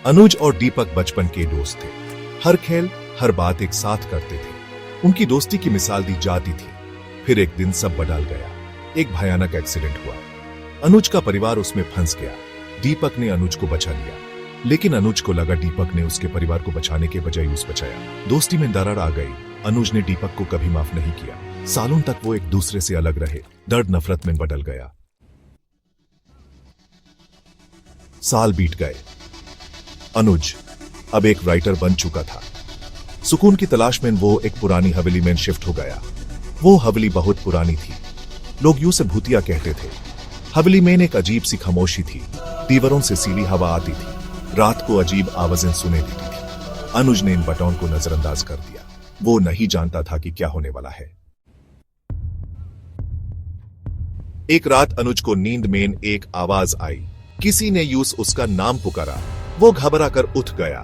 अनुज और दीपक बचपन के दोस्त थे। हर खेल हर बात एक साथ करते थे। उनकी दोस्ती की मिसाल दी जाती थी। फिर एक दिन सब बदल गया। एक भयानक एक्सीडेंट हुआ। अनुज का परिवार उसमें फंस गया। दीपक ने अनुज को बचा लिया, लेकिन अनुज को लगा दीपक ने उसके परिवार को बचाने के बजाय उसे बचाया। दोस्ती में दरार आ गई। अनुज ने दीपक को कभी माफ नहीं किया। सालों तक वो एक दूसरे से अलग रहे। दर्द नफरत में बदल गया। साल बीत गए। अनुज अब एक राइटर बन चुका था। सुकून की तलाश में वो एक पुरानी हवेली में शिफ्ट हो गया। वो हवेली बहुत पुरानी थी। लोग यूं से भूतिया कहते थे। हवेली में एक अजीब सी खामोशी थी। दीवारों से सीली हवा आती थी। रात को अजीब आवाजें सुने देती थी। अनुज ने इन बटौन को नजरअंदाज कर दिया। वो नहीं जानता था कि क्या होने वाला है। एक रात अनुज को नींद में एक आवाज आई। किसी ने यूस उसका नाम पुकारा। वो घबरा कर उठ गया।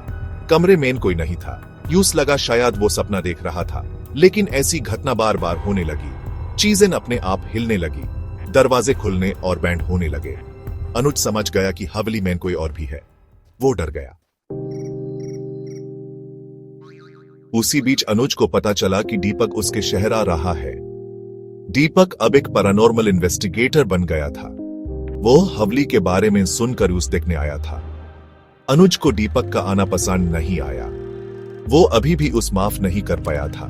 कमरे में कोई नहीं था। यूस लगा शायद वो सपना देख रहा था, लेकिन ऐसी घटना बार बार होने लगी। चीजें अपने आप हिलने लगी। दरवाजे खुलने और बैंड होने लगे। अनुज समझ गया कि हवेली में कोई और भी है। वो डर गया। उसी बीच अनुज को पता चला कि दीपक उसके शहर आ रहा है। दीपक अब एक पैरानॉर्मल इन्वेस्टिगेटर बन गया था। वो हवेली के बारे में सुनकर उस देखने आया था। अनुज को दीपक का आना पसंद नहीं आया। वो अभी भी उस माफ नहीं कर पाया था,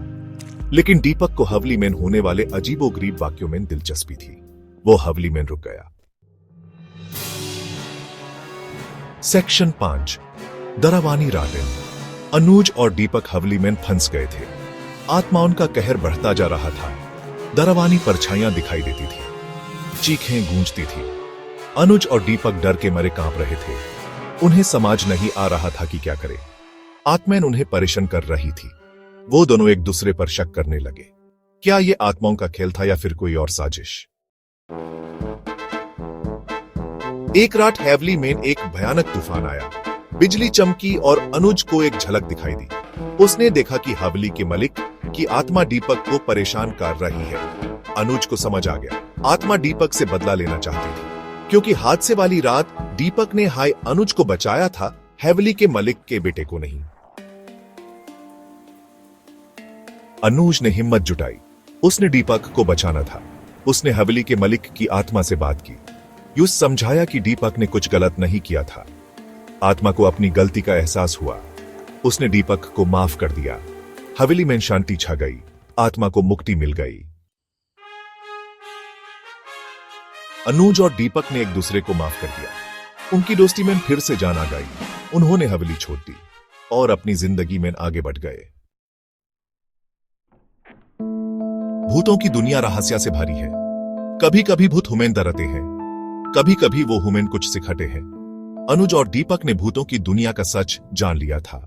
लेकिन दीपक को हवेली में होने वाले अजीबोगरीब वाक्यों में दिलचस्पी थी। वो हवेली में रुक गया। सेक्शन 5 दरावानी रातें। अनुज और दीपक हवेली में फंस गए थे। आत्माओं का कहर बढ़ता जा रहा था। दरावानी परछाइयां दिखाई देती थी। चीखें गूंजती थी। अनुज और दीपक डर के मारे कांप रहे थे। उन्हें समझ नहीं आ रहा था कि क्या करे। आत्माएं उन्हें परेशान कर रही थी। वो दोनों एक दूसरे पर शक करने लगे। क्या ये आत्माओं का खेल था या फिर कोई और साजिश? एक रात हवेली में एक भयानक तूफान आया। बिजली चमकी और अनुज को एक झलक दिखाई दी। उसने देखा कि हवेली के मालिक की आत्मा दीपक को परेशान कर रही है। अनुज को समझ आ गया। आत्मा दीपक से बदला लेना चाहती थी, क्योंकि हादसे वाली रात दीपक ने हाय अनुज को बचाया था, हवेली के मालिक के बेटे को नहीं। अनुज ने हिम्मत जुटाई। उसने दीपक को बचाना था। उसने हवेली के मालिक की आत्मा से बात की। यूं समझाया कि दीपक ने कुछ गलत नहीं किया था। आत्मा को अपनी गलती का एहसास हुआ। उसने दीपक को माफ कर दिया। हवेली में शांति छा गई। आत्मा को मुक्ति मिल गई। अनुज और दीपक ने एक दूसरे को माफ कर दिया। उनकी दोस्ती में फिर से जान आ गई। उन्होंने हवेली छोड़ दी और अपनी जिंदगी में आगे बढ़ गए। भूतों की दुनिया रहस्य से भरी है। कभी कभी भूत हुमेन डराते हैं, कभी कभी वो हुमेन कुछ सिखाते हैं। अनुज और दीपक ने भूतों की दुनिया का सच जान लिया था।